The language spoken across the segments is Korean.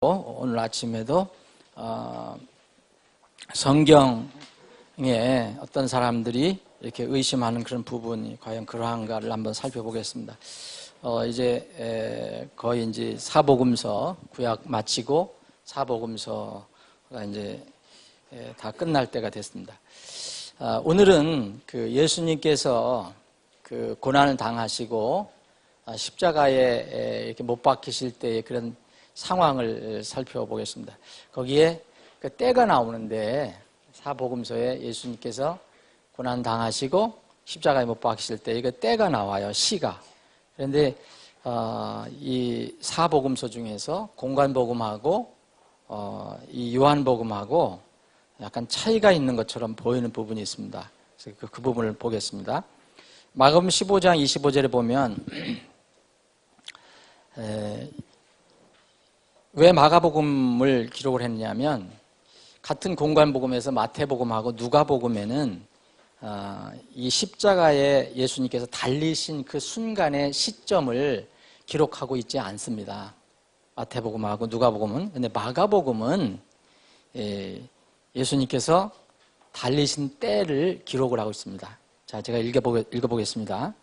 오늘 아침에도 성경에 어떤 사람들이 이렇게 의심하는 그런 부분이 과연 그러한가를 한번 살펴보겠습니다. 이제 거의 이제 사복음서 구약 마치고 사복음서가 이제 다 끝날 때가 됐습니다. 오늘은 그 예수님께서 그 고난을 당하시고 십자가에 이렇게 못 박히실 때의 그런 상황을 살펴보겠습니다. 거기에 그 때가 나오는데 사복음서에 예수님께서 고난 당하시고 십자가에 못 박히실 때 이거 때가 나와요. 시가. 그런데 이 사복음서 중에서 공관복음하고 이 요한복음하고 약간 차이가 있는 것처럼 보이는 부분이 있습니다. 그래서 그 부분을 보겠습니다. 마가복음 15장 25절에 보면 왜 마가복음을 기록을 했냐면 같은 공관복음에서 마태복음하고 누가복음에는 이 십자가에 예수님께서 달리신 그 순간의 시점을 기록하고 있지 않습니다. 마태복음하고 누가복음은. 근데 마가복음은 예수님께서 달리신 때를 기록을 하고 있습니다. 자, 제가 읽어보겠습니다.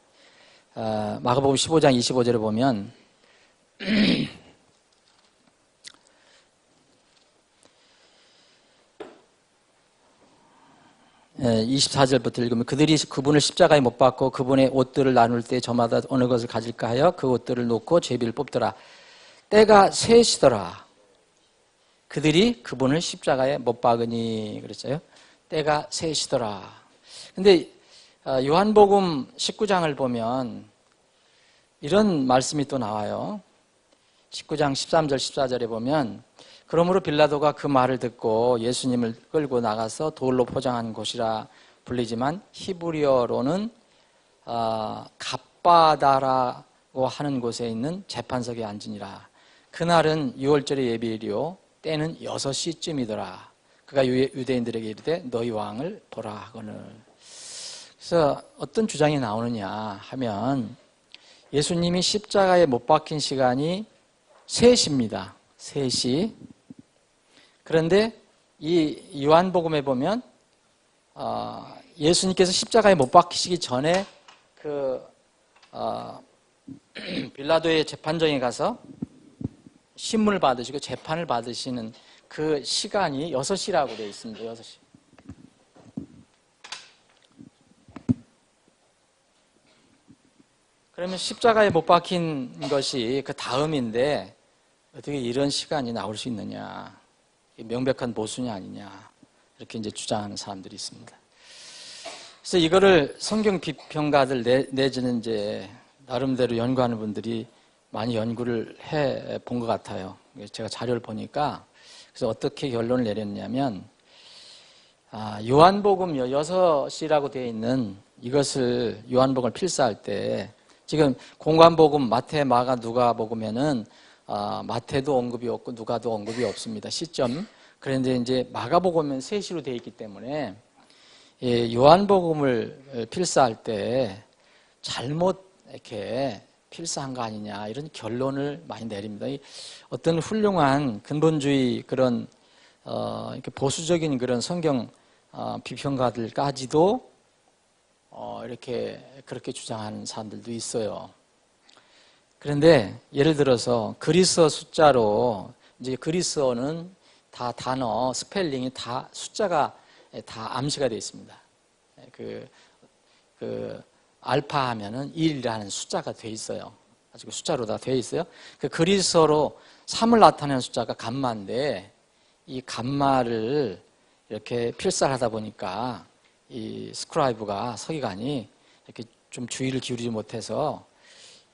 마가복음 15장 25절에 보면 24절부터 읽으면 그들이 그분을 십자가에 못 박고 그분의 옷들을 나눌 때 저마다 어느 것을 가질까 하여 그 옷들을 놓고 제비를 뽑더라. 때가 셋이더라. 그들이 그분을 십자가에 못 박으니 그랬어요. 때가 셋이더라. 근데 요한복음 19장을 보면 이런 말씀이 또 나와요. 19장 13절 14절에 보면 그러므로 빌라도가 그 말을 듣고 예수님을 끌고 나가서 돌로 포장한 곳이라 불리지만 히브리어로는 갑바다라고 하는 곳에 있는 재판석에 앉으니라. 그날은 6월절의 예비일이요 때는 6시쯤이더라. 그가 유대인들에게 이르되 너희 왕을 보라 하거늘. 그래서 어떤 주장이 나오느냐 하면 예수님이 십자가에 못 박힌 시간이 3시입니다. 3시. 그런데 이 요한복음에 보면 예수님께서 십자가에 못 박히시기 전에 그 빌라도의 재판정에 가서 신문을 받으시고 재판을 받으시는 그 시간이 6시라고 되어 있습니다. 6시. 그러면 십자가에 못 박힌 것이 그 다음인데 어떻게 이런 시간이 나올 수 있느냐. 명백한 모순이 아니냐. 이렇게 이제 주장하는 사람들이 있습니다. 그래서 이거를 성경 비평가들 내지는 이제 나름대로 연구하는 분들이 많이 연구를 해 본 것 같아요. 제가 자료를 보니까 그래서 어떻게 결론을 내렸냐면 요한복음 6시라고 되어 있는 이것을 요한복음을 필사할 때 지금 공관복음 마태, 마가, 누가복음에는 마태도 언급이 없고 누가도 언급이 없습니다. 시점. 그런데 이제 마가복음은 3시로 되어 있기 때문에 요한복음을 필사할 때 잘못 이렇게 필사한 거 아니냐 이런 결론을 많이 내립니다. 어떤 훌륭한 근본주의 그런 이렇게 보수적인 그런 성경 비평가들까지도 이렇게 그렇게 주장하는 사람들도 있어요. 그런데 예를 들어서 그리스어 숫자로 이제 그리스어는 다 단어 스펠링이 다 숫자가 다 암시가 되어 있습니다. 그 알파 하면은 1이라는 숫자가 되어 있어요. 아주 숫자로 다 되어 있어요. 그 그리스어로 3을 나타내는 숫자가 감마인데 이 감마를 이렇게 필사를 하다 보니까 이 스크라이브가 서기관이 이렇게 좀 주의를 기울이지 못해서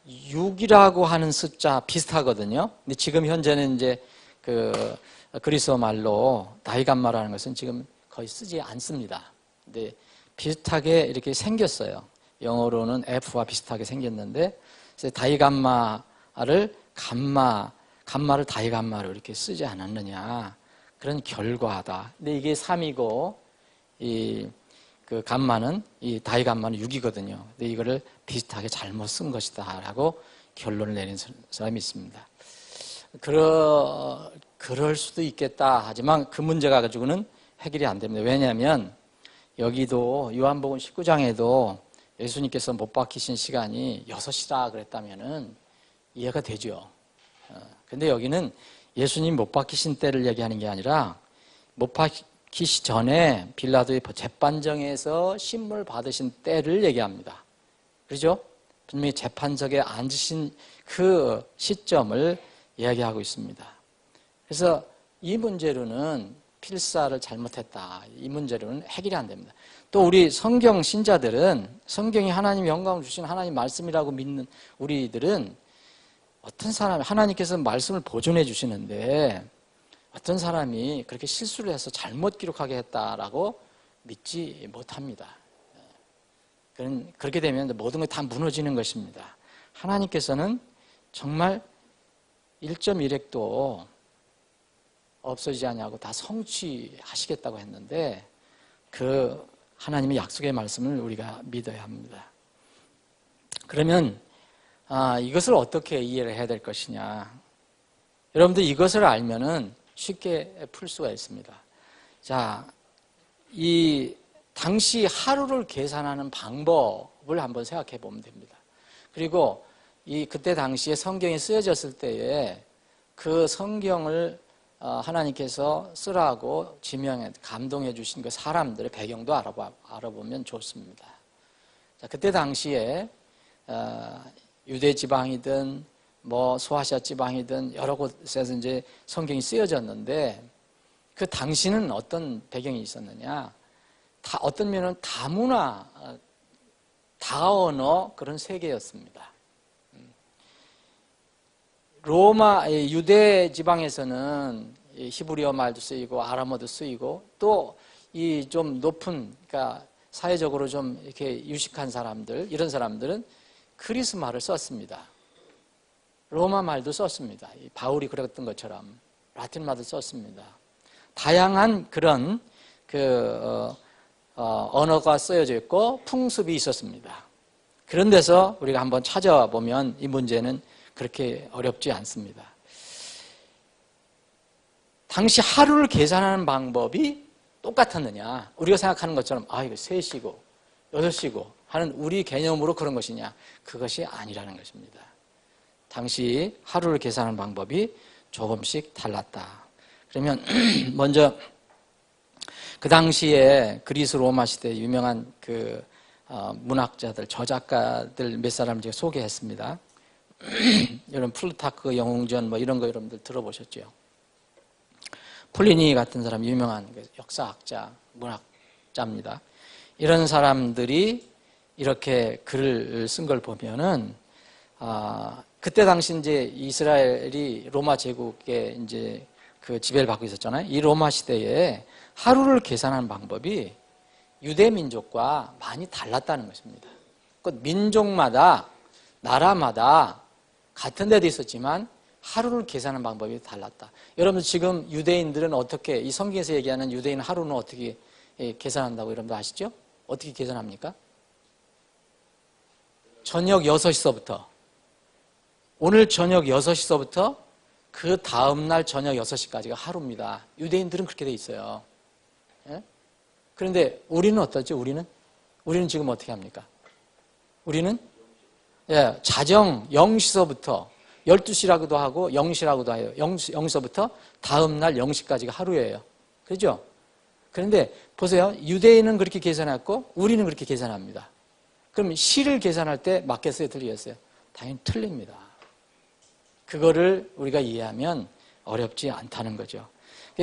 6이라고 하는 숫자 비슷하거든요. 근데 지금 현재는 이제 그 그리스어 말로 다이감마라는 것은 지금 거의 쓰지 않습니다. 근데 비슷하게 이렇게 생겼어요. 영어로는 F와 비슷하게 생겼는데 그래서 다이감마를 감마를 다이감마로 이렇게 쓰지 않았느냐 그런 결과다. 근데 이게 3이고 그 감마는 이 다이감마는 6이거든요. 근데 이거를 비슷하게 잘못 쓴 것이다라고 결론을 내린 사람이 있습니다. 그럴 수도 있겠다. 하지만 그 문제가 가지고는 해결이 안 됩니다. 왜냐하면 여기도 요한복음 19장에도 예수님께서 못 박히신 시간이 6시라 그랬다면은 이해가 되죠. 근데 여기는 예수님 못 박히신 때를 얘기하는 게 아니라 못 박히시 전에 빌라도의 재판정에서 신문을 받으신 때를 얘기합니다. 그렇죠? 분명히 재판석에 앉으신 그 시점을 이야기하고 있습니다. 그래서 이 문제로는 필사를 잘못했다. 이 문제로는 해결이 안 됩니다. 또 우리 성경 신자들은 성경이 하나님의 영광을 주신 하나님 말씀이라고 믿는 우리들은 어떤 사람이 하나님께서 말씀을 보존해 주시는데 어떤 사람이 그렇게 실수를 해서 잘못 기록하게 했다라고 믿지 못합니다. 그렇게 되면 모든 게 다 무너지는 것입니다. 하나님께서는 정말 1.1획도 없어지지 않냐고 다 성취하시겠다고 했는데 그 하나님의 약속의 말씀을 우리가 믿어야 합니다. 그러면 이것을 어떻게 이해를 해야 될 것이냐? 여러분들 이것을 알면은 쉽게 풀 수가 있습니다. 자, 이 당시 하루를 계산하는 방법을 한번 생각해 보면 됩니다. 그리고 그때 당시에 성경이 쓰여졌을 때에 그 성경을 하나님께서 쓰라고 지명해 감동해 주신 그 사람들의 배경도 알아보면 좋습니다. 자, 그때 당시에 유대 지방이든 뭐 소아시아 지방이든 여러 곳에서 이제 성경이 쓰여졌는데 그 당시는 어떤 배경이 있었느냐? 어떤 면은 다문화, 다언어 그런 세계였습니다. 로마, 유대 지방에서는 히브리어 말도 쓰이고 아람어도 쓰이고 또 이 좀 높은, 그러니까 사회적으로 좀 이렇게 유식한 사람들, 이런 사람들은 그리스 말을 썼습니다. 로마 말도 썼습니다. 바울이 그랬던 것처럼 라틴 말도 썼습니다. 다양한 그런 언어가 쓰여져 있고 풍습이 있었습니다. 그런 데서 우리가 한번 찾아보면 이 문제는 그렇게 어렵지 않습니다. 당시 하루를 계산하는 방법이 똑같았느냐? 우리가 생각하는 것처럼 이거 3시고 6시고 하는 우리 개념으로 그런 것이냐? 그것이 아니라는 것입니다. 당시 하루를 계산하는 방법이 조금씩 달랐다. 그러면 먼저 그 당시에 그리스 로마 시대 유명한 문학자들, 저작가들 몇 사람을 제가 소개했습니다. 여러분 플루타크 영웅전 뭐 이런 거 여러분들 들어보셨죠? 플리니 같은 사람 유명한 역사학자, 문학자입니다. 이런 사람들이 이렇게 글을 쓴 걸 보면은 그때 당시 이제 이스라엘이 로마 제국의 이제 그 지배를 받고 있었잖아요. 이 로마 시대에 하루를 계산하는 방법이 유대 민족과 많이 달랐다는 것입니다. 그 민족마다 나라마다 같은 데도 있었지만 하루를 계산하는 방법이 달랐다. 여러분 지금 유대인들은 어떻게 이 성경에서 얘기하는 유대인 하루는 어떻게 계산한다고 여러분들 아시죠? 어떻게 계산합니까? 저녁 6시서부터 오늘 저녁 6시서부터 그 다음날 저녁 6시까지가 하루입니다. 유대인들은 그렇게 돼 있어요. 예? 그런데 우리는 어떻죠? 우리는 지금 어떻게 합니까? 우리는 자정 0시서부터 12시라고도 하고 0시라고도 해요. 0시서부터 다음날 0시까지가 하루예요. 그렇죠? 그런데 보세요. 유대인은 그렇게 계산했고 우리는 그렇게 계산합니다. 그럼 시를 계산할 때 맞겠어요? 틀리겠어요? 당연히 틀립니다. 그거를 우리가 이해하면 어렵지 않다는 거죠.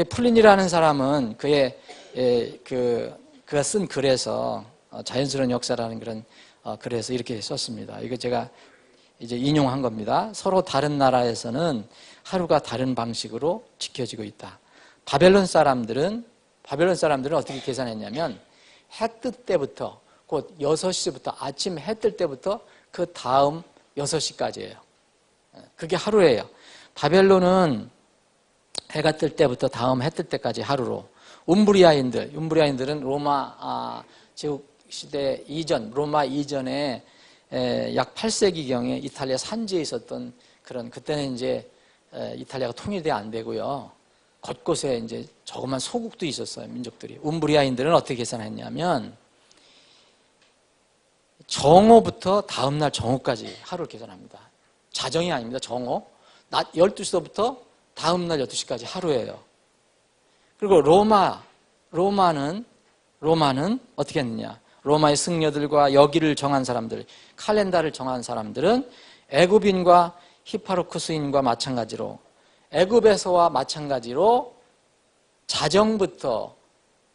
플린이라는 사람은 그가 쓴 글에서 자연스러운 역사라는 그런 글에서 이렇게 썼습니다. 이거 제가 이제 인용한 겁니다. 서로 다른 나라에서는 하루가 다른 방식으로 지켜지고 있다. 바벨론 사람들은 어떻게 계산했냐면 해 뜰 때부터 곧 6시부터 아침 해 뜰 때부터 그 다음 6시까지예요. 그게 하루예요. 바벨론은 해가 뜰 때부터 다음 해 뜰 때까지 하루로. 움브리아인들은 로마 제국 시대 이전, 로마 이전에 약 8세기경에 이탈리아 산지에 있었던 그때는 이제 이탈리아가 통일이 안 되고요. 곳곳에 이제 조그만 소국도 있었어요, 민족들이. 움브리아인들은 어떻게 계산했냐면, 정오부터 다음날 정오까지 하루를 계산합니다. 자정이 아닙니다, 정오. 낮 12시부터 다음날 12시까지 하루예요. 그리고 로마는 어떻게 했느냐. 로마의 승려들과 여기를 정한 사람들, 칼렌다를 정한 사람들은 애굽인과 히파르쿠스인과 마찬가지로, 애굽에서와 마찬가지로 자정부터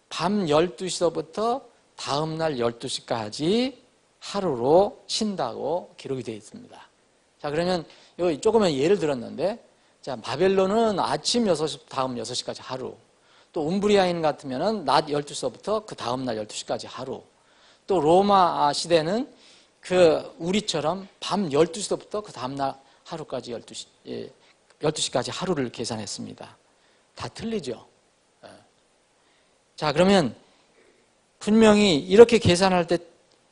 밤 12시서부터 다음날 12시까지 하루로 쉰다고 기록이 되어 있습니다. 자, 그러면 여기 조금만 예를 들었는데, 자, 바벨론은 아침 6시부터 다음 6시까지 하루. 또 움브리아인 같으면은 낮 12시부터 그 다음날 12시까지 하루. 또 로마 시대는 우리처럼 밤 12시부터 그 다음날 하루까지 12시까지 하루를 계산했습니다. 다 틀리죠. 자, 그러면 분명히 이렇게 계산할 때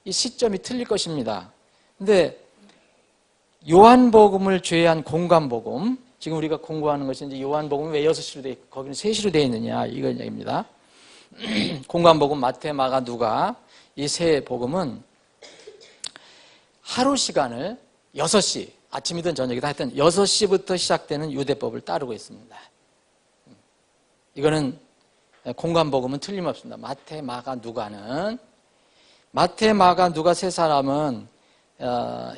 이 시점이 틀릴 것입니다. 근데 요한복음을 제외한 공관복음, 지금 우리가 공부하는 것이 이제 요한복음은 왜 6시로 돼 있고 거기는 3시로 돼 있느냐, 이건 얘기입니다. 공관복음, 마태, 마가, 누가, 이 세 복음은 하루 시간을 6시, 아침이든 저녁이든 하여튼 6시부터 시작되는 유대법을 따르고 있습니다. 이거는 공관복음은 틀림없습니다. 마태, 마가, 누가는. 마태, 마가, 누가 세 사람은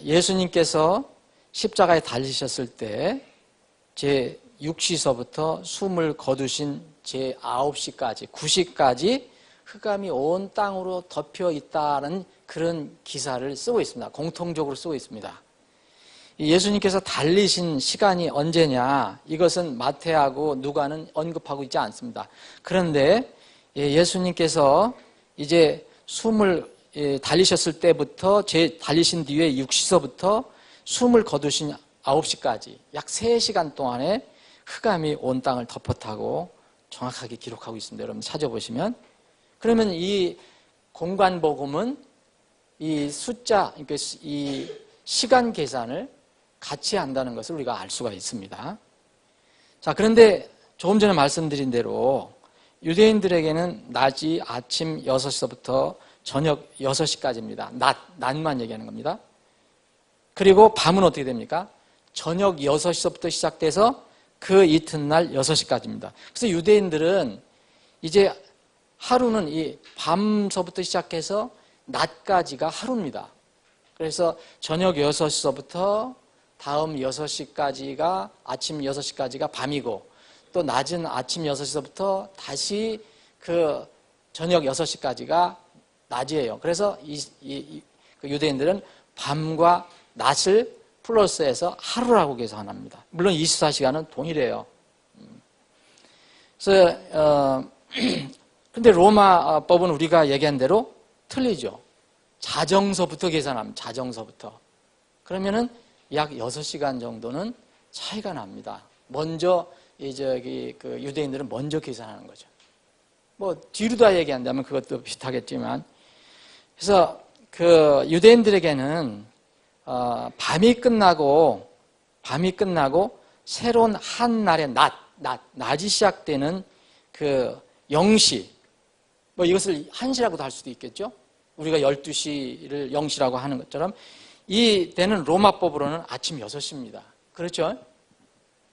예수님께서 십자가에 달리셨을 때 제6시서부터 숨을 거두신 제9시까지, 9시까지 흑암이 온 땅으로 덮여 있다는 그런 기사를 쓰고 있습니다. 공통적으로 쓰고 있습니다. 예수님께서 달리신 시간이 언제냐, 이것은 마태하고 누가는 언급하고 있지 않습니다. 그런데 예수님께서 이제 숨을 달리셨을 때부터 달리신 뒤에 6시서부터 숨을 거두신 9시까지 약 3시간 동안에 흑암이 온 땅을 덮었다고 정확하게 기록하고 있습니다. 여러분 찾아보시면. 그러면 이 공관복음은 이 숫자, 그러니까 이 시간 계산을 같이 한다는 것을 우리가 알 수가 있습니다. 자, 그런데 조금 전에 말씀드린 대로 유대인들에게는 낮이 아침 6시서부터 저녁 6시까지입니다. 낮만 얘기하는 겁니다. 그리고 밤은 어떻게 됩니까? 저녁 6시서부터 시작돼서 그 이튿날 6시까지입니다. 그래서 유대인들은 이제 하루는 이 밤서부터 시작해서 낮까지가 하루입니다. 그래서 저녁 6시서부터 다음 6시까지가, 아침 6시까지가 밤이고, 또 낮은 아침 6시서부터 다시 그 저녁 6시까지가 낮이에요. 그래서 그 유대인들은 밤과 낮을 플러스해서 하루라고 계산합니다. 물론 24시간은 동일해요. 그래서 근데 로마법은 우리가 얘기한 대로 틀리죠. 자정서부터 계산합니다. 자정서부터. 그러면은 약 6시간 정도는 차이가 납니다. 먼저 그 유대인들은 먼저 계산하는 거죠. 뭐 뒤로 다 얘기한다면 그것도 비슷하겠지만, 그래서 그 유대인들에게는 밤이 끝나고 새로운 한 날의 낮이 시작되는 그 0시, 뭐 이것을 1시라고도 할 수도 있겠죠. 우리가 12시를 0시라고 하는 것처럼 이 때는 로마법으로는 아침 6시입니다. 그렇죠?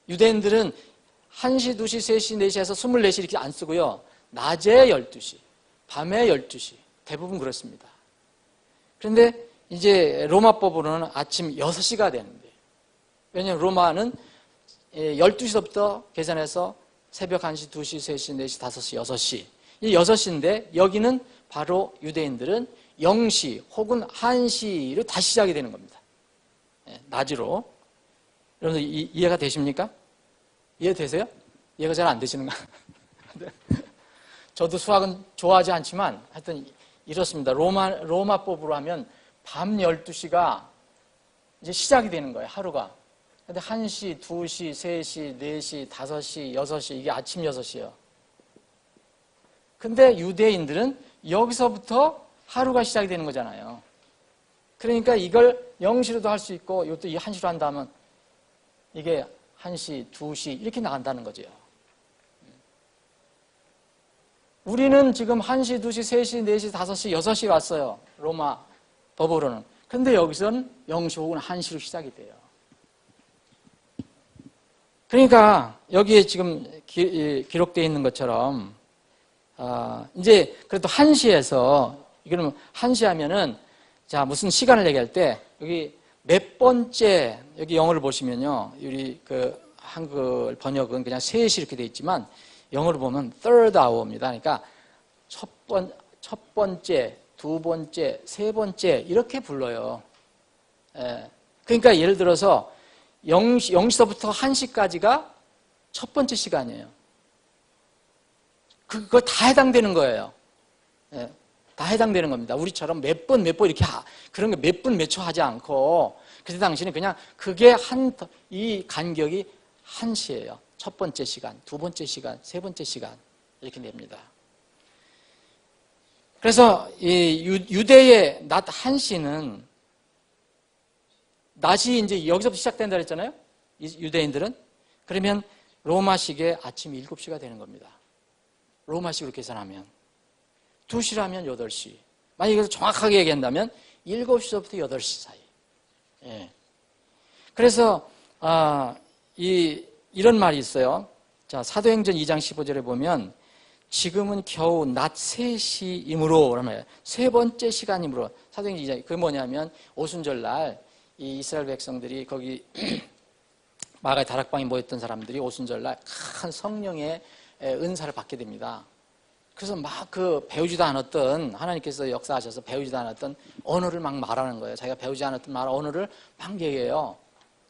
유대인들은 1시, 2시, 3시, 4시에서 24시 이렇게 안 쓰고요. 낮에 12시, 밤에 12시, 대부분 그렇습니다. 그런데 이제 로마법으로는 아침 6시가 되는데, 왜냐하면 로마는 12시부터 계산해서 새벽 1시, 2시, 3시, 4시, 5시, 6시. 이 6시인데 여기는 바로 유대인들은 0시 혹은 1시로 다시 시작이 되는 겁니다. 낮으로. 여러분들 이해가 되십니까? 이해되세요? 이해가 잘 안 되시는가? 저도 수학은 좋아하지 않지만 하여튼 이렇습니다. 로마법으로 하면 밤 12시가 이제 시작이 되는 거예요, 하루가. 근데 1시, 2시, 3시, 4시, 5시, 6시, 이게 아침 6시예요. 근데 유대인들은 여기서부터 하루가 시작이 되는 거잖아요. 그러니까 이걸 0시로도 할 수 있고 이것도 1시로 한다면 이게 1시, 2시 이렇게 나간다는 거죠. 우리는 지금 1시, 2시, 3시, 4시, 5시, 6시 왔어요. 로마 법으로는. 근데 여기서는 0시 혹은 1시로 시작이 돼요. 그러니까 여기에 지금 기록되어 있는 것처럼 이제 그래도 1시에서 이거는 1시 하면은 자 무슨 시간을 얘기할 때 여기 몇 번째 여기 영어를 보시면요. 우리 그 한글 번역은 그냥 3시 이렇게 되어 있지만 영어로 보면 third hour입니다. 그러니까 첫 번째, 두 번째, 세 번째 이렇게 불러요. 예. 그러니까 예를 들어서 0시서부터 1시까지가 첫 번째 시간이에요. 그거 다 해당되는 거예요. 예. 다 해당되는 겁니다. 우리처럼 몇 분 이렇게 그런 거 몇 분 몇 초 하지 않고 그때 당시는 그냥 그게 이 간격이 1시예요. 첫 번째 시간, 두 번째 시간, 세 번째 시간 이렇게 됩니다. 그래서 이 유대의 낮 1시는 낮이 이제 여기서부터 시작된다 그랬잖아요. 유대인들은. 그러면 로마식의 아침 7시가 되는 겁니다. 로마식으로 계산하면. 2시라면 8시. 만약에 여기서 정확하게 얘기한다면 7시부터 8시 사이. 예. 그래서 이런 말이 있어요. 자, 사도행전 2장 15절에 보면 지금은 겨우 낮 3시이므로 그러면 세 번째 시간이므로 사도행전 2장 그게 뭐냐면 오순절날 이 이스라엘 백성들이 거기 마가의 다락방에 모였던 사람들이 오순절날 큰 성령의 은사를 받게 됩니다. 그래서 막 그 배우지도 않았던 하나님께서 역사하셔서 배우지도 않았던 언어를 막 말하는 거예요. 자기가 배우지 않았던 언어를 막 얘기해요.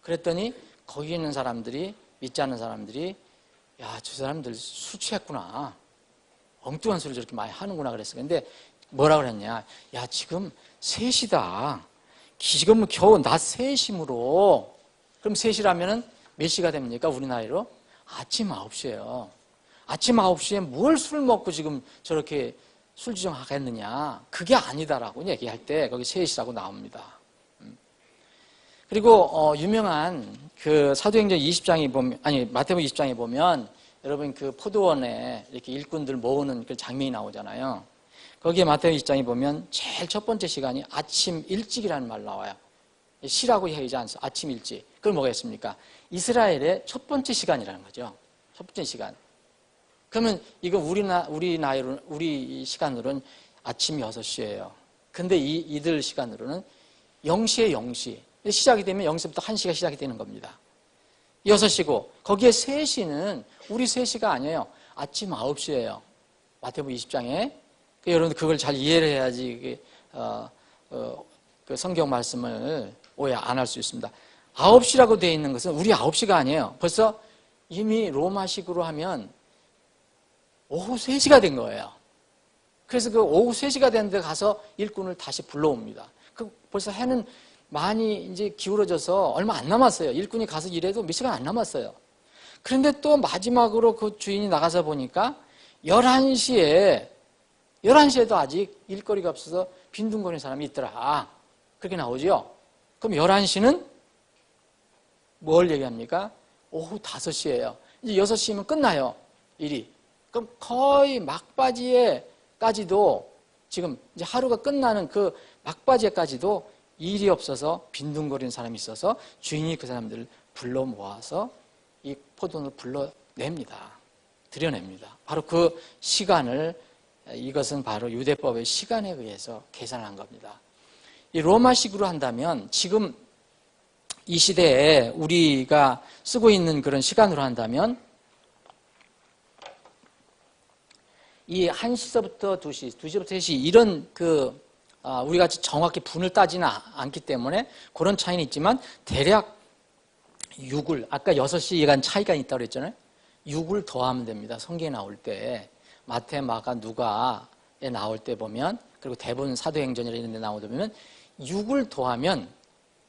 그랬더니 거기 있는 사람들이 믿지 않는 사람들이 야, 저 사람들 술 취했구나. 엉뚱한 소리를 저렇게 많이 하는구나 그랬어요. 근데 뭐라 그랬냐. 야, 지금 3시다. 지금은 겨우 낮 3시므로. 그럼 3시라면은 몇 시가 됩니까? 우리 나이로? 아침 9시예요. 아침 9시에 뭘 술 먹고 지금 저렇게 술주정하겠느냐. 그게 아니다라고 얘기할 때 거기 3시라고 나옵니다. 그리고 유명한 그 사도행전 20장에 보면 마태복음 20장에 보면 여러분 그 포도원에 이렇게 일꾼들 모으는 그 장면이 나오잖아요. 거기에 마태복음 20장에 보면 제일 첫 번째 시간이 아침 일찍이라는 말 나와요. 시라고 얘기하지 않습니다. 아침 일찍. 그걸 뭐겠습니까? 이스라엘의 첫 번째 시간이라는 거죠. 첫 번째 시간. 그러면 이거 우리 나이로 우리 시간으로는 아침 6시예요. 근데 이들 시간으로는 0시에 0시. 시작이 되면 0시부터 1시가 시작이 되는 겁니다. 6시고 거기에 3시는 우리 3시가 아니에요. 아침 9시예요. 마태복음 20장에. 여러분들 그걸 잘 이해를 해야지 그 성경 말씀을 오해 안 할 수 있습니다. 9시라고 되어 있는 것은 우리 9시가 아니에요. 벌써 이미 로마식으로 하면 오후 3시가 된 거예요. 그래서 그 오후 3시가 됐는데 가서 일꾼을 다시 불러옵니다. 벌써 해는 많이 이제 기울어져서 얼마 안 남았어요. 일꾼이 가서 일해도 몇 시간 안 남았어요. 그런데 또 마지막으로 그 주인이 나가서 보니까 11시에도 아직 일거리가 없어서 빈둥거리는 사람이 있더라. 그렇게 나오죠. 그럼 11시는 뭘 얘기합니까? 오후 5시예요. 이제 6시면 끝나요. 일이. 그럼 거의 막바지에까지도 지금 이제 하루가 끝나는 그 막바지에까지도 일이 없어서 빈둥거리는 사람이 있어서 주인이 그 사람들을 불러 모아서 이 포도원을 불러냅니다. 들여냅니다. 바로 그 시간을 이것은 바로 유대법의 시간에 의해서 계산한 겁니다. 이 로마식으로 한다면 지금 이 시대에 우리가 쓰고 있는 그런 시간으로 한다면 이 1시서부터 2시, 2시부터 3시 이런 우리가 정확히 분을 따지는 않기 때문에 그런 차이는 있지만 대략 6을 아까 6시간 차이가 있다고 그랬잖아요. 6을 더하면 됩니다. 성경에 나올 때 마태, 마가, 누가에 나올 때 보면 그리고 대부분 사도행전이나 이런 데 나오다 보면 6을 더하면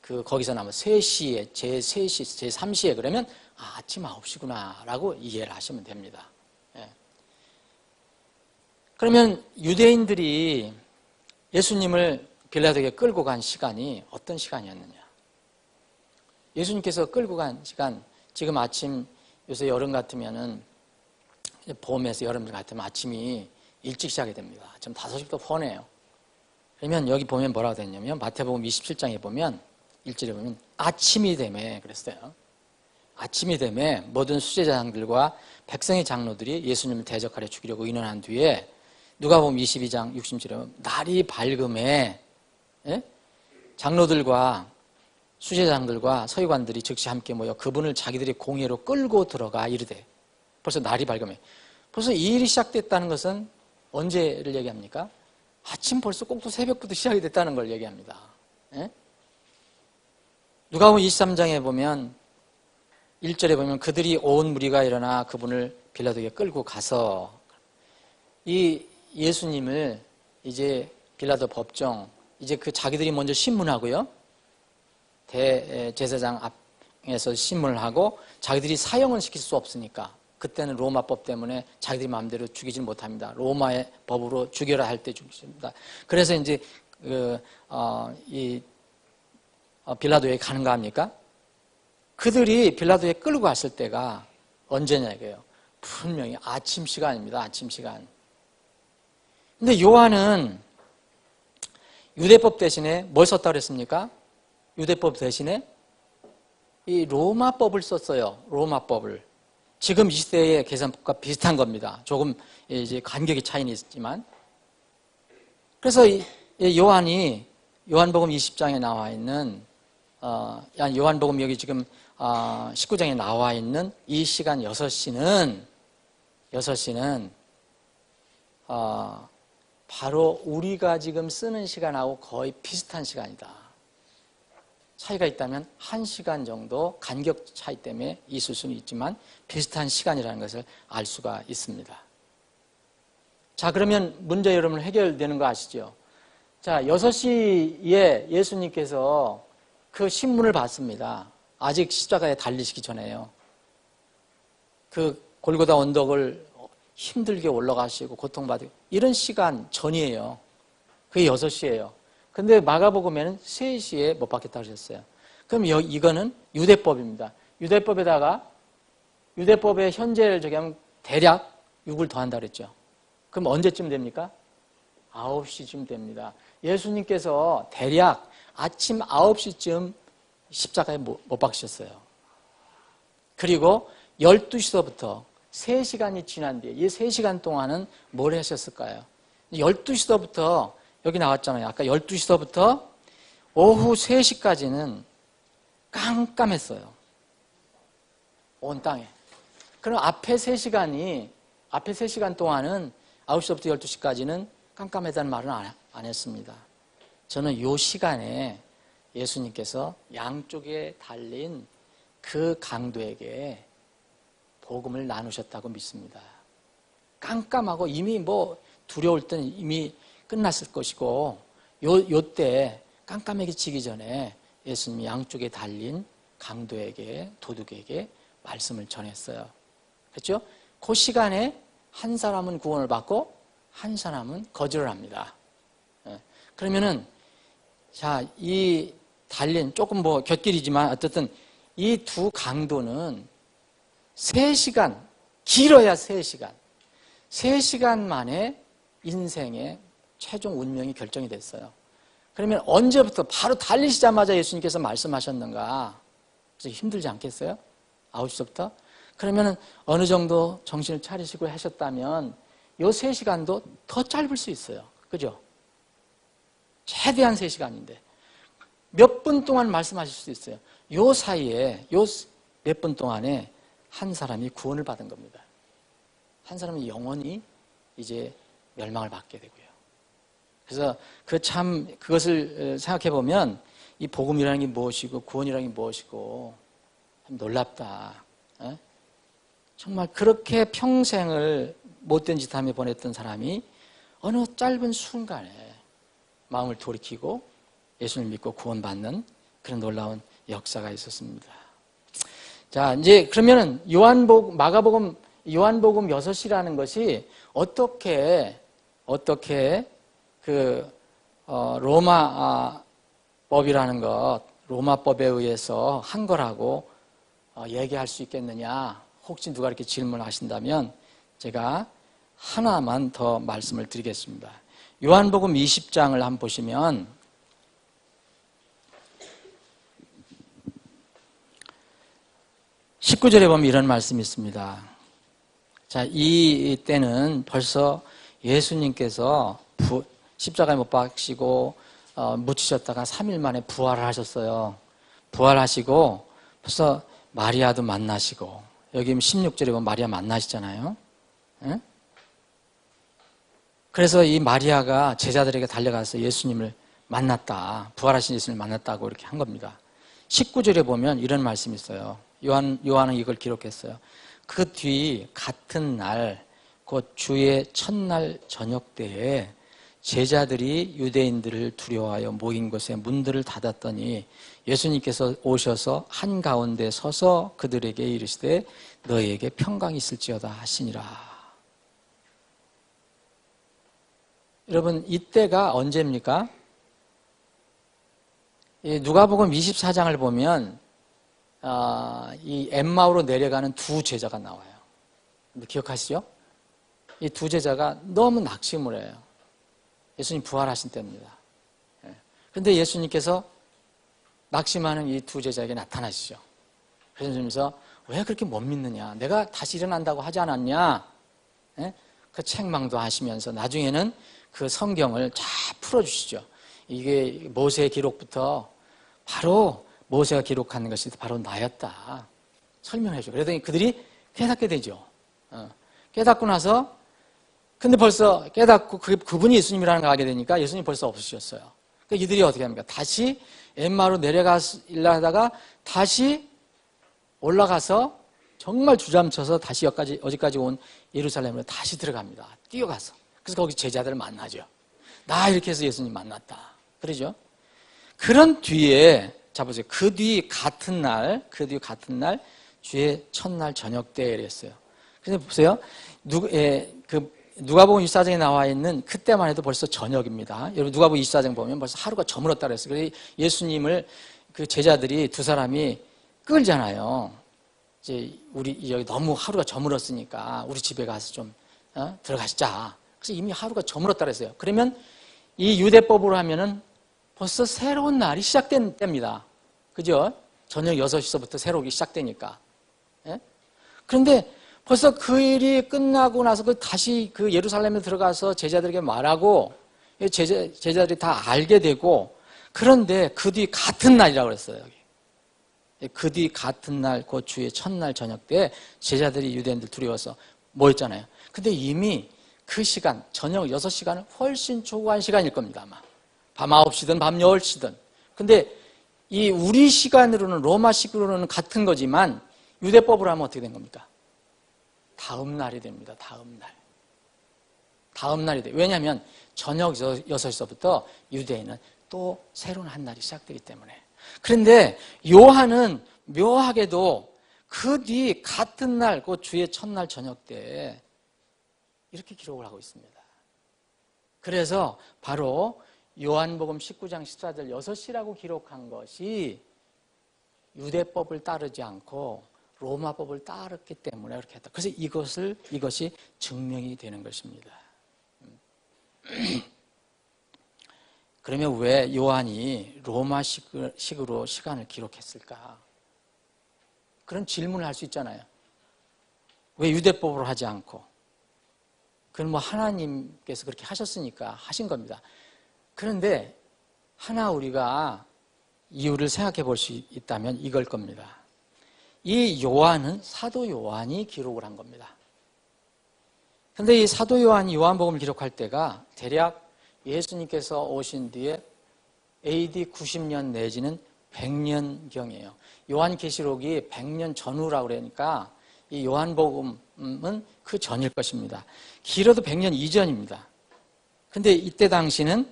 거기서 나면 3시에 제3시, 제3시에 그러면 아침 9시구나 라고 이해를 하시면 됩니다. 예. 그러면 유대인들이 예수님을 빌라도에게 끌고 간 시간이 어떤 시간이었느냐? 예수님께서 끌고 간 시간, 지금 아침, 요새 여름 같으면은, 봄에서 여름 같으면 아침이 일찍 시작이 됩니다. 지금 5시부터 훤해요. 그러면 여기 보면 뭐라고 됐냐면 마태복음 27장에 보면 1절에 보면 아침이 되매 그랬어요. 아침이 되매 모든 수제자장들과 백성의 장로들이 예수님을 대적하려 죽이려고 의논한 뒤에 누가복음 22장 60절에 보면 날이 밝음에 장로들과 수제장들과 서기관들이 즉시 함께 모여 그분을 자기들의 공회로 끌고 들어가 이르되 벌써 날이 밝음에 벌써 이 일이 시작됐다는 것은 언제를 얘기합니까? 아침 벌써 꼭두 새벽부터 시작이 됐다는 걸 얘기합니다. 누가복음 23장에 보면 1절에 보면 그들이 온 무리가 일어나 그분을 빌라도에게 끌고 가서 이 예수님을 이제 빌라도 법정 이제 그 자기들이 먼저 신문하고요. 대제사장 앞에서 신문을 하고 자기들이 사형은 시킬 수 없으니까 그때는 로마법 때문에 자기들이 마음대로 죽이질 못합니다. 로마의 법으로 죽여라 할 때 죽입니다. 그래서 이제 빌라도에 가는 거 아닙니까? 그들이 빌라도에 끌고 갔을 때가 언제냐 이거예요. 분명히 아침 시간입니다. 아침 시간. 근데 요한은 유대법 대신에 뭘 썼다고 그랬습니까? 유대법 대신에 이 로마법을 썼어요. 로마법을. 지금 이 시대의 계산법과 비슷한 겁니다. 조금 이제 간격이 차이는 있지만. 그래서 요한이 요한복음 20장에 나와 있는 요한복음 여기 지금 19장에 나와 있는 이 시간 6시는 바로 우리가 지금 쓰는 시간하고 거의 비슷한 시간이다. 차이가 있다면 1시간 정도 간격 차이 때문에 있을 수는 있지만 비슷한 시간이라는 것을 알 수가 있습니다. 자, 그러면 문제 여러분 해결되는 거 아시죠? 자, 6시에 예수님께서 그 신문을 받습니다. 아직 십자가에 달리시기 전에요. 그 골고다 언덕을 힘들게 올라가시고 고통받고 이런 시간 전이에요. 그게 6시예요. 근데 마가복음에는 3시에 못 박혔다고 하셨어요. 그럼 이거는 유대법입니다. 유대법의 현재를 저기 하면 대략 6을 더한다 그랬죠. 그럼 언제쯤 됩니까? 9시쯤 됩니다. 예수님께서 대략 아침 9시쯤 십자가에 못 박히셨어요. 그리고 12시서부터 3시간이 지난 뒤에 이 3시간 동안은 뭘 하셨을까요? 12시서부터 여기 나왔잖아요. 아까 12시서부터 오후 3시까지는 깜깜했어요. 온 땅에. 그럼 앞에 3시간 동안은 9시부터 12시까지는 깜깜하다는 말은 안 했습니다. 저는 이 시간에 예수님께서 양쪽에 달린 그 강도에게 복음을 나누셨다고 믿습니다. 깜깜하고 이미 두려울 때는 이미 끝났을 것이고 요때 깜깜해지기 전에 예수님이 양쪽에 달린 강도에게 도둑에게 말씀을 전했어요. 그렇죠? 그 시간에 한 사람은 구원을 받고 한 사람은 거절을 합니다. 그러면은 자, 이 달린 조금 곁길이지만 어쨌든 이 두 강도는 3시간, 길어야 3시간. 3시간 만에 인생의 최종 운명이 결정이 됐어요. 그러면 언제부터 바로 달리시자마자 예수님께서 말씀하셨는가? 힘들지 않겠어요? 9시부터? 그러면 어느 정도 정신을 차리시고 하셨다면 이 3시간도 더 짧을 수 있어요. 그죠? 최대한 3시간인데 몇 분 동안 말씀하실 수 있어요. 요 사이에 요 몇 분 동안에 한 사람이 구원을 받은 겁니다. 한 사람이 영원히 이제 멸망을 받게 되고요. 그래서 그것을 생각해 보면 이 복음이라는 게 무엇이고 구원이라는 게 무엇이고 참 놀랍다. 정말 그렇게 평생을 못된 짓 하며 보냈던 사람이 어느 짧은 순간에 마음을 돌이키고 예수를 믿고 구원받는 그런 놀라운 역사가 있었습니다. 자, 이제 그러면은 마가복음, 요한복음 6이라는 것이 어떻게 로마 법이라는 것, 로마법에 의해서 한 거라고 얘기할 수 있겠느냐? 혹시 누가 이렇게 질문하신다면 제가 하나만 더 말씀을 드리겠습니다. 요한복음 20장을 한번 보시면 19절에 보면 이런 말씀이 있습니다. 자, 이 때는 벌써 예수님께서 십자가에 못 박히시고 묻히셨다가 3일 만에 부활을 하셨어요. 부활하시고 벌써 마리아도 만나시고, 여기 16절에 보면 마리아 만나시잖아요. 예? 그래서 이 마리아가 제자들에게 달려가서 예수님을 만났다, 부활하신 예수님을 만났다고 이렇게 한 겁니다. 19절에 보면 이런 말씀이 있어요. 요한은 이걸 기록했어요. 그 뒤 같은 날, 곧 주의 첫날 저녁 때에 제자들이 유대인들을 두려워하여 모인 곳에 문들을 닫았더니 예수님께서 오셔서 한가운데 서서 그들에게 이르시되 너희에게 평강이 있을지어다 하시니라. 여러분, 이때가 언제입니까? 누가복음 24장을 보면 이 엠마오로 내려가는 두 제자가 나와요. 기억하시죠? 이 두 제자가 너무 낙심을 해요. 예수님 부활하신 때입니다. 그런데 예수님께서 낙심하는 이 두 제자에게 나타나시죠. 그래서 예수님께서 왜 그렇게 못 믿느냐? 내가 다시 일어난다고 하지 않았냐? 그 책망도 하시면서 나중에는 그 성경을 쫙 풀어주시죠. 이게 모세의 기록부터 바로 모세가 기록하는 것이 바로 나였다. 설명해줘. 그러더니 그들이 깨닫게 되죠. 깨닫고 나서, 근데 벌써 깨닫고 그분이 예수님이라는 걸 알게 되니까 예수님 벌써 없으셨어요. 그러니까 이들이 어떻게 합니까? 다시 엠마로 내려가려 하다가 다시 올라가서 정말 주저앉혀서 다시 어디까지 온 예루살렘으로 다시 들어갑니다. 뛰어가서. 그래서 거기 제자들을 만나죠. 나 이렇게 해서 예수님 만났다. 그러죠? 그런 뒤에, 자 보세요. 그 뒤 같은 날 주의 첫날 저녁 때에 이랬어요. 그래서 보세요. 누가복음 24장에 나와 있는 그때만 해도 벌써 저녁입니다. 여러분 누가복음 24장 보면 벌써 하루가 저물었다 그랬어요. 그래서 예수님을 그 제자들이 두 사람이 끌잖아요. 이제 우리 여기 너무 하루가 저물었으니까 우리 집에 가서 좀 들어가시자. 그래서 이미 하루가 저물었다 그랬어요. 그러면 이 유대법으로 하면은 벌써 새로운 날이 시작된 때입니다. 그죠? 저녁 6시서부터 새로운 게 시작되니까. 예? 그런데 벌써 그 일이 끝나고 나서 다시 그 예루살렘에 들어가서 제자들에게 말하고 제자들이 다 알게 되고, 그런데 그 뒤 같은 날이라고 그랬어요. 여기. 그 뒤 같은 날, 곧 주의 첫날 저녁 때 제자들이 유대인들 두려워서 모였잖아요. 근데 이미 그 시간, 저녁 6시간은 훨씬 초과한 시간일 겁니다, 아마. 밤 9시든 밤 10시든. 근데 이 우리 시간으로는, 로마식으로는 같은 거지만 유대법으로 하면 어떻게 된 겁니까? 다음 날이 됩니다. 다음 날이 돼요. 왜냐하면 저녁 6시서부터 유대인은 또 새로운 한 날이 시작되기 때문에. 그런데 요한은 묘하게도 그 뒤 같은 날, 그 주의 첫날 저녁 때 이렇게 기록을 하고 있습니다. 그래서 바로 요한복음 19장 14절 6시라고 기록한 것이 유대법을 따르지 않고 로마법을 따랐기 때문에 그렇게 했다. 그래서 이것이 증명이 되는 것입니다. 그러면 왜 요한이 로마식으로 시간을 기록했을까? 그런 질문을 할 수 있잖아요. 왜 유대법으로 하지 않고? 그건 뭐 하나님께서 그렇게 하셨으니까 하신 겁니다. 그런데 하나 우리가 이유를 생각해 볼 수 있다면 이걸 겁니다. 이 요한은 사도 요한이 기록을 한 겁니다. 그런데 이 사도 요한이 요한복음을 기록할 때가 대략 예수님께서 오신 뒤에 AD 90년 내지는 100년경이에요. 요한계시록이 100년 전후라고 그러니까 이 요한복음은 그 전일 것입니다. 길어도 100년 이전입니다. 근데 이때 당시는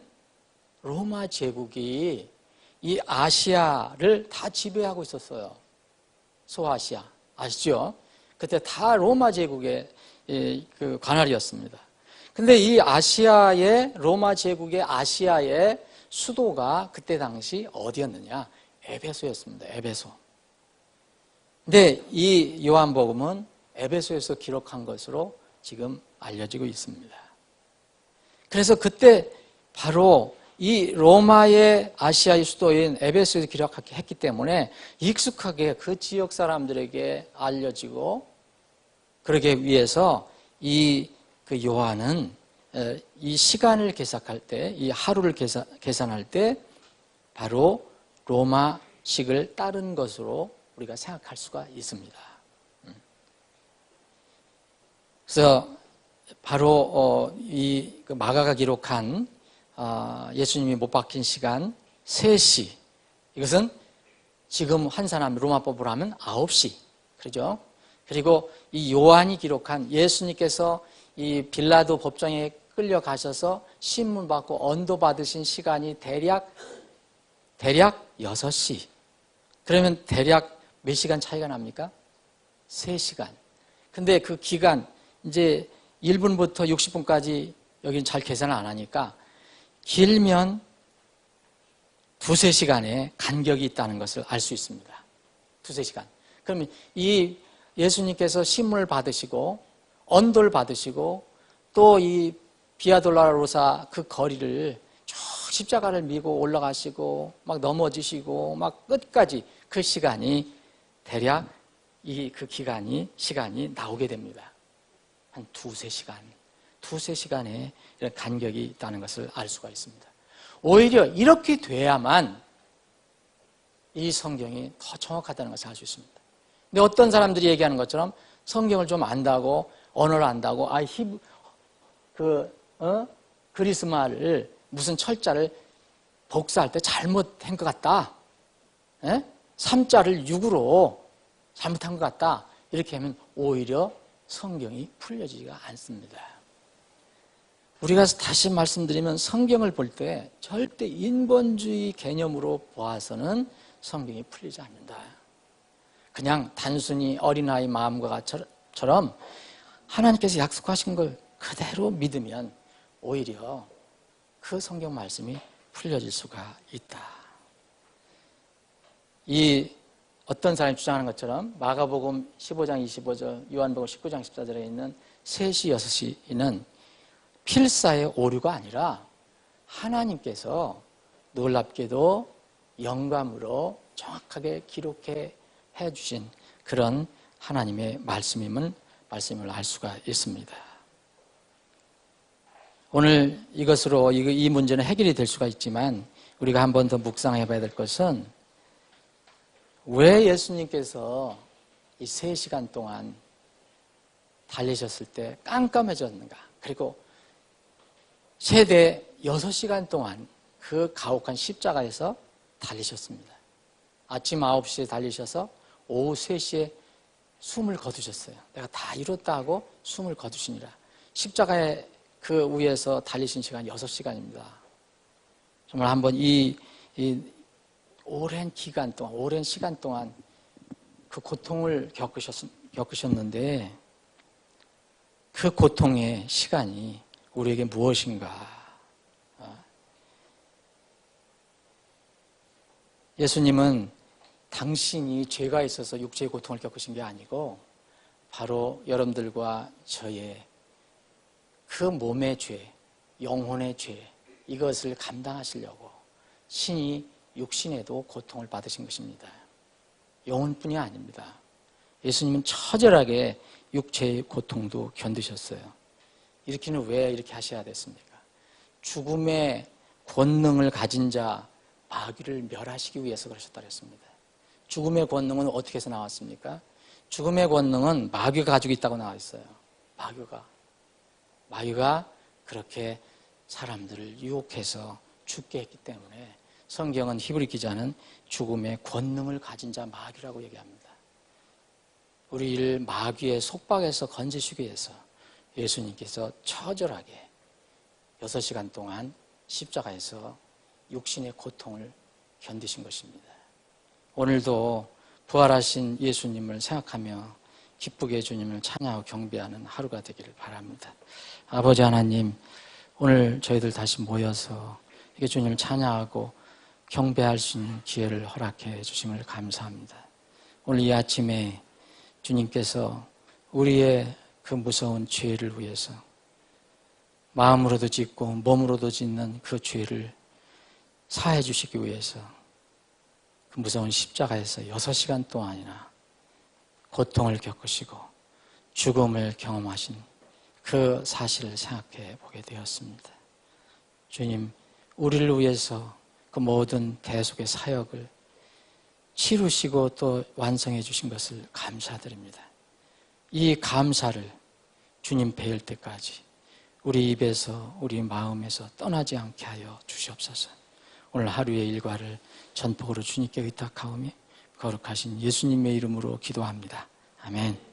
로마 제국이 이 아시아를 다 지배하고 있었어요. 소아시아. 아시죠? 그때 다 로마 제국의 그 관할이었습니다. 근데 이 로마 제국의 아시아의 수도가 그때 당시 어디였느냐? 에베소였습니다. 에베소. 근데 이 요한복음은 에베소에서 기록한 것으로 지금 알려지고 있습니다. 그래서 그때 바로 이 로마의 아시아의 수도인 에베소에서 기록했기 때문에 익숙하게 그 지역 사람들에게 알려지고, 그러기 위해서 그 요한은 이 시간을 계산할 때, 이 하루를 계산할 때 바로 로마식을 따른 것으로 우리가 생각할 수가 있습니다. 그래서 바로 이 마가가 기록한 예수님이 못 박힌 시간 3시, 이것은 지금 환산하면 로마법으로 하면 9시, 그러죠? 그리고 이 요한이 기록한 예수님께서 이 빌라도 법정에 끌려가셔서 신문 받고 언도 받으신 시간이 대략 6시. 그러면 대략 몇 시간 차이가 납니까? 3시간. 근데 그 기간, 이제 1분부터 60분까지 여기는 잘 계산을 안 하니까 길면 2-3시간의 간격이 있다는 것을 알 수 있습니다. 2-3시간. 그러면 이 예수님께서 신문을 받으시고 언도를 받으시고 또 이 비아돌라로사 그 거리를 쭉 십자가를 미고 올라가시고 막 넘어지시고 막 끝까지 그 시간이 대략 그 시간이 나오게 됩니다. 한 2-3시간의 이런 간격이 있다는 것을 알 수가 있습니다. 오히려 이렇게 돼야만 이 성경이 더 정확하다는 것을 알 수 있습니다. 근데 어떤 사람들이 얘기하는 것처럼 성경을 좀 안다고, 언어를 안다고, 그리스 말을 무슨 철자를 복사할 때 잘못한 것 같다. 3자를 6으로 잘못한 것 같다. 이렇게 하면 오히려 성경이 풀려지지가 않습니다. 우리가 다시 말씀드리면 성경을 볼 때 절대 인본주의 개념으로 보아서는 성경이 풀리지 않는다. 그냥 단순히 어린아이 마음과처럼 하나님께서 약속하신 걸 그대로 믿으면 오히려 그 성경 말씀이 풀려질 수가 있다. 어떤 사람이 주장하는 것처럼 마가복음 15장 25절, 요한복음 19장 14절에 있는 3시, 6시는 필사의 오류가 아니라 하나님께서 놀랍게도 영감으로 정확하게 기록해 주신 그런 하나님의 말씀을 알 수가 있습니다. 오늘 이것으로 이 문제는 해결이 될 수가 있지만 우리가 한 번 더 묵상해 봐야 될 것은 왜 예수님께서 이 3시간 동안 달리셨을 때 깜깜해졌는가? 그리고 최대 6시간 동안 그 가혹한 십자가에서 달리셨습니다. 아침 9시에 달리셔서 오후 3시에 숨을 거두셨어요. 내가 다 이뤘다 하고 숨을 거두시니라. 십자가의 그 위에서 달리신 시간 6시간입니다. 정말 한번 이 오랜 시간 동안 그 고통을 겪으셨는데 그 고통의 시간이 우리에게 무엇인가? 예수님은 당신이 죄가 있어서 육체의 고통을 겪으신 게 아니고 바로 여러분들과 저의 그 몸의 죄, 영혼의 죄, 이것을 감당하시려고 신이 육신에도 고통을 받으신 것입니다. 영혼뿐이 아닙니다. 예수님은 처절하게 육체의 고통도 견디셨어요. 이렇게는 왜 이렇게 하셔야 됐습니까? 죽음의 권능을 가진 자 마귀를 멸하시기 위해서 그러셨다 그랬습니다. 죽음의 권능은 어떻게 해서 나왔습니까? 죽음의 권능은 마귀가 가지고 있다고 나와 있어요. 마귀가 그렇게 사람들을 유혹해서 죽게 했기 때문에 성경은 히브리 기자는 죽음의 권능을 가진 자 마귀라고 얘기합니다. 우리를 마귀의 속박에서 건지시기 위해서 예수님께서 처절하게 6시간 동안 십자가에서 육신의 고통을 견디신 것입니다. 오늘도 부활하신 예수님을 생각하며 기쁘게 주님을 찬양하고 경배하는 하루가 되기를 바랍니다. 아버지 하나님, 오늘 저희들 다시 모여서 이게 주님을 찬양하고 경배할 수 있는 기회를 허락해 주심을 감사합니다. 오늘 이 아침에 주님께서 우리의 그 무서운 죄를 위해서 마음으로도 짓고 몸으로도 짓는 그 죄를 사해 주시기 위해서 그 무서운 십자가에서 6시간 동안이나 고통을 겪으시고 죽음을 경험하신 그 사실을 생각해 보게 되었습니다. 주님, 우리를 위해서 그 모든 대속의 사역을 치루시고 또 완성해 주신 것을 감사드립니다. 이 감사를 주님 뵐 때까지 우리 입에서 우리 마음에서 떠나지 않게 하여 주시옵소서. 오늘 하루의 일과를 전폭으로 주님께 의탁하오며 거룩하신 예수님의 이름으로 기도합니다. 아멘.